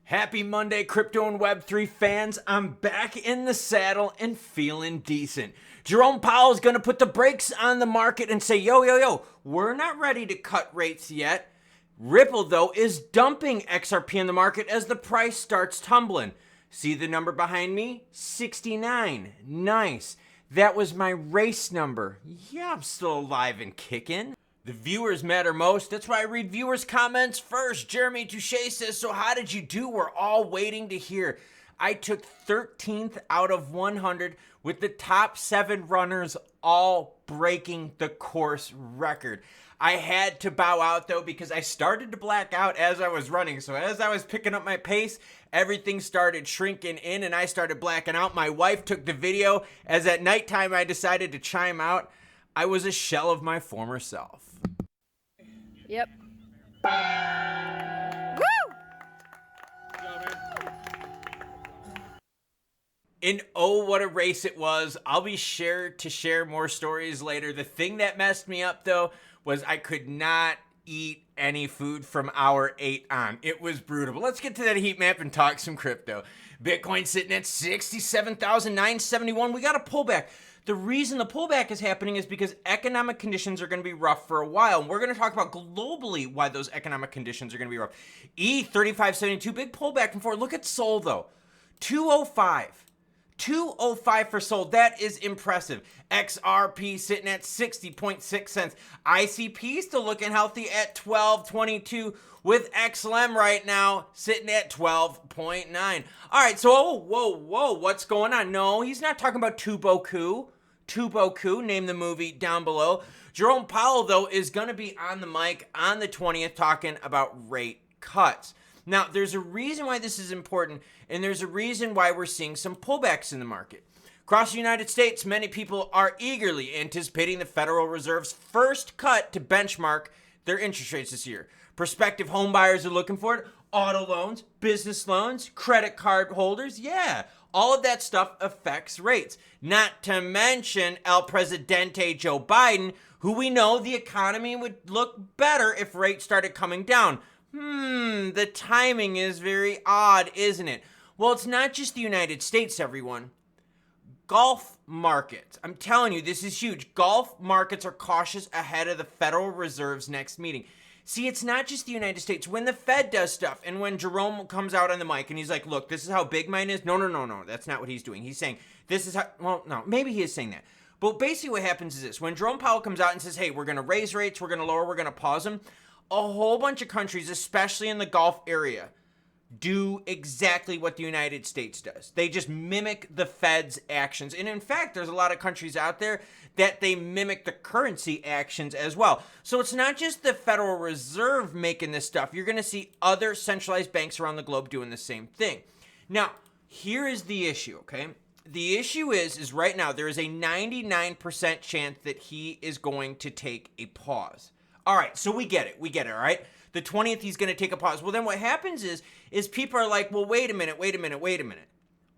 Happy Monday, crypto and Web3 fans. I'm back in the saddle and feeling decent. Jerome Powell is going to put the brakes on the market and say, yo, we're not ready to cut rates yet. Ripple, though, is dumping XRP in the market as the price starts tumbling. See the number behind me? 69. Nice. That was my race number. Yeah, I'm still alive and kicking. The viewers matter most. That's why I read viewers' comments first. Jeremy Touche says, so how did you do? We're all waiting to hear. I took 13th out of 100 with the top 7 runners all breaking the course record. I had to bow out though because I started to black out as I was running. So as I was picking up my pace, everything started shrinking in and I started blacking out. My wife took the video as at nighttime I decided to chime out. I was a shell of my former self. Yep. Woo! And oh, what a race it was. I'll be sure to share more stories later. The thing that messed me up though was I could not eat any food from hour 8 on. It was brutal. But let's get to that heat map and talk some crypto. Bitcoin sitting at 67,971. We got a pullback. The reason the pullback is happening is because economic conditions are going to be rough for a while. And we're going to talk about globally why those economic conditions are going to be rough. ETH 3572, big pullback from 4. Look at Sol though. 205. 205 for Sol. That is impressive. XRP sitting at 60.6 cents. ICP still looking healthy at 12.22 with XLM right now sitting at 12.9. All right, so whoa, what's going on? No, he's not talking about Tuboku. Tuboku, name the movie down below. Jerome Powell, though, is going to be on the mic on the 20th talking about rate cuts. Now, there's a reason why this is important, and there's a reason why we're seeing some pullbacks in the market. Across the United States, many people are eagerly anticipating the Federal Reserve's first cut to benchmark their interest rates this year. Prospective home buyers are looking for it. Auto loans, business loans, credit card holders, yeah. All of that stuff affects rates. Not to mention El Presidente Joe Biden, who we know the economy would look better if rates started coming down. The timing is very odd, isn't it? Well, it's not just the United States, everyone. Gulf markets. I'm telling you, this is huge. Gulf markets are cautious ahead of the Federal Reserve's next meeting. See, it's not just the United States. When the Fed does stuff and when Jerome comes out on the mic and he's like, look, this is how big mine is. No. That's not what he's doing. He's saying this is how, well, no, maybe he is saying that. But basically what happens is this. When Jerome Powell comes out and says, hey, we're going to raise rates, we're going to lower, we're going to pause them. A whole bunch of countries, especially in the Gulf area, do exactly what the United States does. They just mimic the Fed's actions. And in fact, there's a lot of countries out there that they mimic the currency actions as well. So it's not just the Federal Reserve making this stuff. You're going to see other centralized banks around the globe doing the same thing. Now, here is the issue, okay? The issue is right now there is a 99% chance that he is going to take a pause. All right, so we get it, all right? The 20th, he's going to take a pause. Well, then what happens is people are like, well, wait a minute.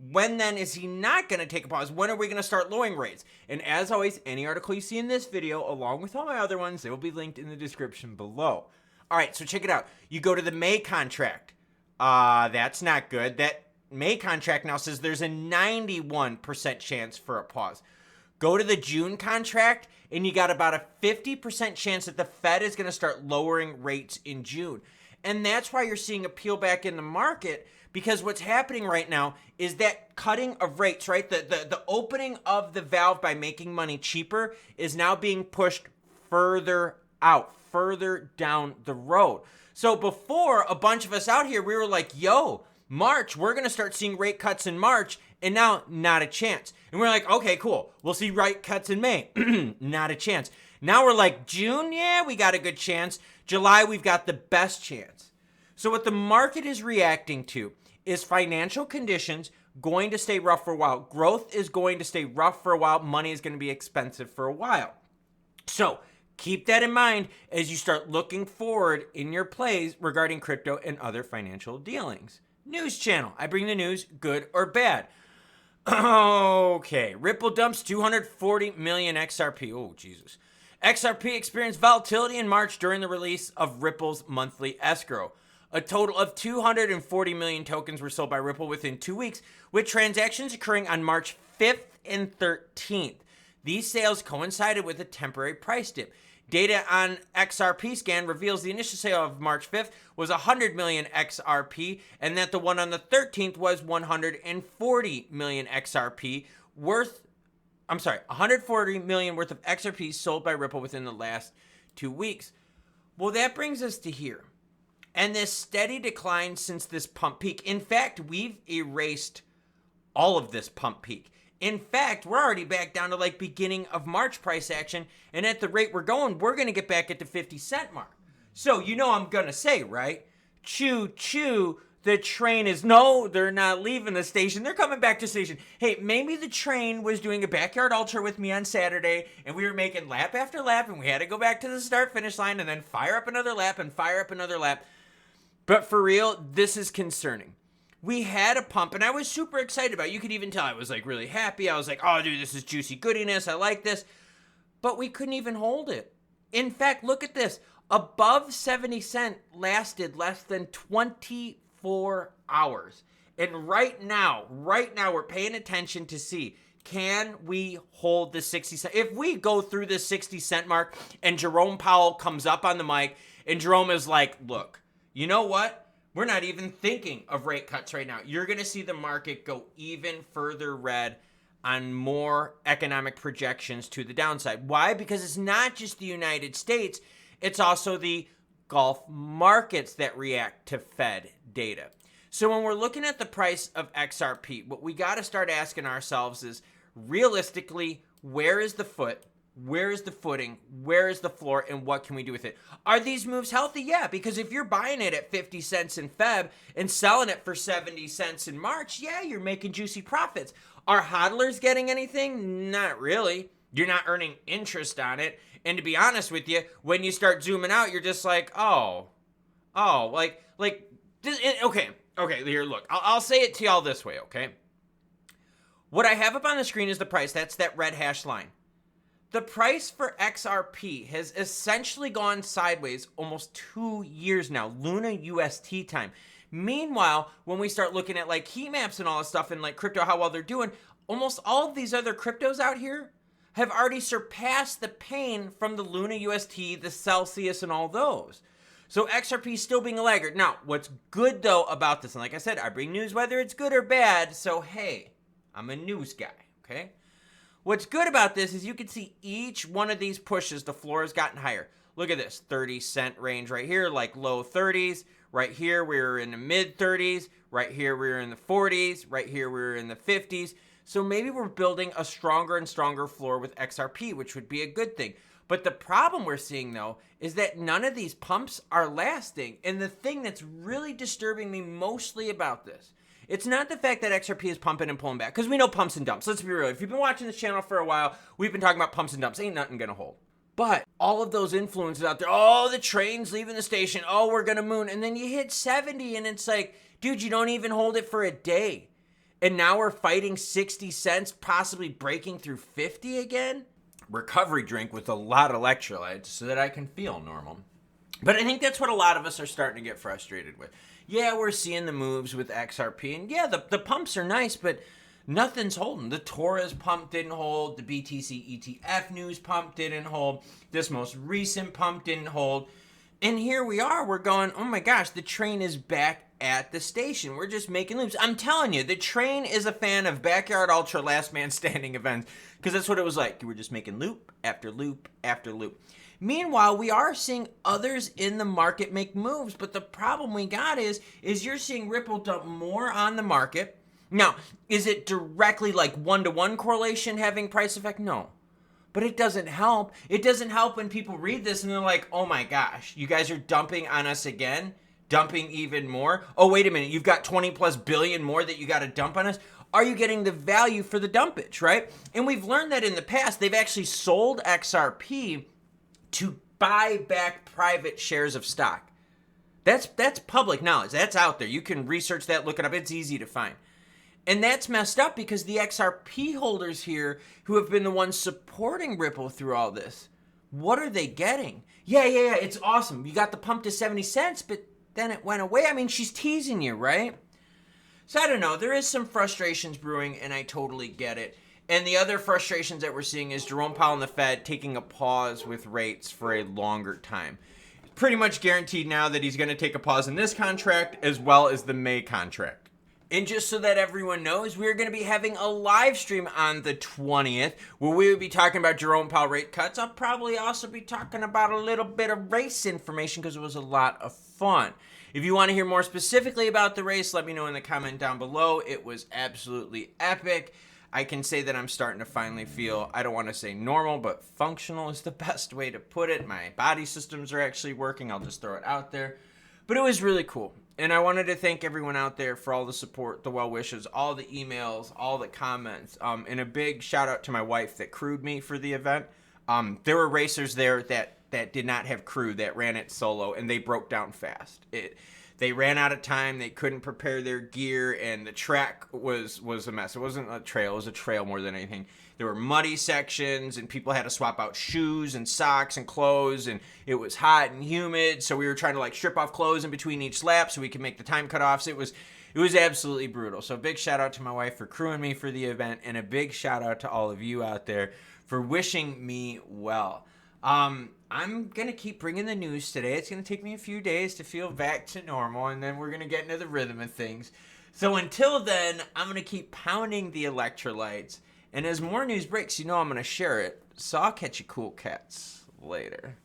When then is he not going to take a pause? When are we going to start lowering rates? And as always, any article you see in this video, along with all my other ones, they will be linked in the description below. All right, so check it out. You go to the May contract. That's not good. That May contract now says there's a 91% chance for a pause. Go to the June contract, and you got about a 50% chance that the Fed is going to start lowering rates in June. And that's why you're seeing a peel back in the market, because what's happening right now is that cutting of rates, right? The opening of the valve by making money cheaper is now being pushed further out, further down the road. So before, a bunch of us out here, we were like, yo, March, we're going to start seeing rate cuts in March. And now, not a chance. And we're like, okay, cool. We'll see rate cuts in May. Not a chance. Now we're like, June, yeah, we got a good chance. July, we've got the best chance. So what the market is reacting to is financial conditions going to stay rough for a while. Growth is going to stay rough for a while. Money is going to be expensive for a while. So keep that in mind as you start looking forward in your plays regarding crypto and other financial dealings. News channel. I bring the news, good or bad. Okay, Ripple dumps 240 million XRP. Oh, Jesus. XRP experienced volatility in March during the release of Ripple's monthly escrow. A total of 240 million tokens were sold by Ripple within 2 weeks, with transactions occurring on March 5th and 13th. These sales coincided with a temporary price dip. Data on XRP scan reveals the initial sale of March 5th was 100 million XRP, and that the one on the 13th was 140 million XRP worth, 140 million worth of XRP sold by Ripple within the last 2 weeks. Well, that brings us to here. And this steady decline since this pump peak. In fact, we've erased all of this pump peak. In fact, we're already back down to like beginning of March price action. And at the rate we're going to get back at the 50-cent mark. So, you know I'm going to say, right? Choo choo. The train is, no, they're not leaving the station. They're coming back to the station. Hey, maybe the train was doing a backyard ultra with me on Saturday, and we were making lap after lap, and we had to go back to the start finish line and then fire up another lap and fire up another lap. But for real, this is concerning. We had a pump, and I was super excited about it. You could even tell I was like really happy. I was like, oh, dude, this is juicy goodiness. I like this. But we couldn't even hold it. In fact, look at this. Above 70 cent lasted less than 24 hours. And right now, we're paying attention to see, can we hold the 60 cent? If we go through the 60 cent mark and Jerome Powell comes up on the mic and Jerome is like, look, you know what? We're not even thinking of rate cuts right now. You're going to see the market go even further red on more economic projections to the downside. Why? Because it's not just the United States. It's also the Gulf markets that react to Fed data. So when we're looking at the price of XRP, what we got to start asking ourselves is, realistically, where is the foot? Where is the footing? Where is the floor? And what can we do with it? Are these moves healthy? Yeah, because if you're buying it at 50 cents in Feb and selling it for 70 cents in March, yeah, you're making juicy profits. Are hodlers getting anything? Not really. You're not earning interest on it. And to be honest with you, when you start zooming out, you're just like, okay, here, look. I'll say it to y'all this way, okay? What I have up on the screen is the price. That's that red hash line. The price for XRP has essentially gone sideways almost 2 years now, Luna UST time. Meanwhile, when we start looking at like heat maps and all this stuff and like crypto, how well they're doing, almost all of these other cryptos out here have already surpassed the pain from the Luna UST, the Celsius, and all those. So XRP is still being a laggard. Now, what's good though about this, and like I said, I bring news whether it's good or bad, so hey, I'm a news guy, okay? What's good about this is you can see each one of these pushes, the floor has gotten higher. Look at this, 30 cent range right here, like low 30s. Right here, we were in the mid 30s. Right here, we were in the 40s. Right here, we were in the 50s. So maybe we're building a stronger and stronger floor with XRP, which would be a good thing. But the problem we're seeing, though, is that none of these pumps are lasting. And the thing that's really disturbing me mostly about this, it's not the fact that XRP is pumping and pulling back, because we know pumps and dumps. Let's be real. If you've been watching this channel for a while, we've been talking about pumps and dumps. Ain't nothing going to hold. But all of those influences out there, oh, the train's leaving the station, oh, we're going to moon. And then you hit 70 and it's like, dude, you don't even hold it for a day. And now we're fighting 60 cents, possibly breaking through 50 again. Recovery drink with a lot of electrolytes so that I can feel normal. But I think that's what a lot of us are starting to get frustrated with. Yeah, we're seeing the moves with XRP, and yeah, the pumps are nice, but nothing's holding. The Torres pump didn't hold. The BTC ETF news pump didn't hold. This most recent pump didn't hold. And here we are. We're going, oh my gosh, the train is back at the station. We're just making loops. I'm telling you, the train is a fan of backyard ultra last man standing events, because that's what it was like. We're just making loop after loop after loop. Meanwhile, we are seeing others in the market make moves, but the problem we got is you're seeing Ripple dump more on the market. Now, is it directly like one-to-one correlation having price effect? No. But it doesn't help. It doesn't help when people read this and they're like, oh my gosh, you guys are dumping on us again? Dumping even more? Oh, wait a minute, you've got 20 plus billion more that you got to dump on us? Are you getting the value for the dumpage, right? And we've learned that in the past, they've actually sold XRP to buy back private shares of stock. That's public knowledge. That's out there. You can research that, look it up. It's easy to find. And that's messed up because the XRP holders here who have been the ones supporting Ripple through all this, what are they getting? Yeah, it's awesome. You got the pump to 70 cents, but then it went away. I mean, she's teasing you, right? So I don't know. There is some frustrations brewing, and I totally get it. And the other frustrations that we're seeing is Jerome Powell and the Fed taking a pause with rates for a longer time. It's pretty much guaranteed now that he's going to take a pause in this contract as well as the May contract. And just so that everyone knows, we're going to be having a live stream on the 20th where we will be talking about Jerome Powell rate cuts. I'll probably also be talking about a little bit of race information because it was a lot of fun. If you want to hear more specifically about the race, let me know in the comment down below. It was absolutely epic. I can say that I'm starting to finally feel, I don't want to say normal, but functional is the best way to put it. My body systems are actually working. I'll just throw it out there. But it was really cool. And I wanted to thank everyone out there for all the support, the well wishes, all the emails, all the comments. And a big shout out to my wife that crewed me for the event. There were racers there that did not have crew, that ran it solo, and they broke down fast. They ran out of time. They couldn't prepare their gear, and the track was a mess. It wasn't a trail. It was a trail more than anything. There were muddy sections, and people had to swap out shoes and socks and clothes, and it was hot and humid, so we were trying to like strip off clothes in between each lap so we could make the time cutoffs. It was absolutely brutal. So big shout out to my wife for crewing me for the event, and a big shout out to all of you out there for wishing me well. I'm going to keep bringing the news today. It's going to take me a few days to feel back to normal, and then we're going to get into the rhythm of things. So until then, I'm going to keep pounding the electrolytes, and as more news breaks, you know I'm going to share it. So I'll catch you cool cats later.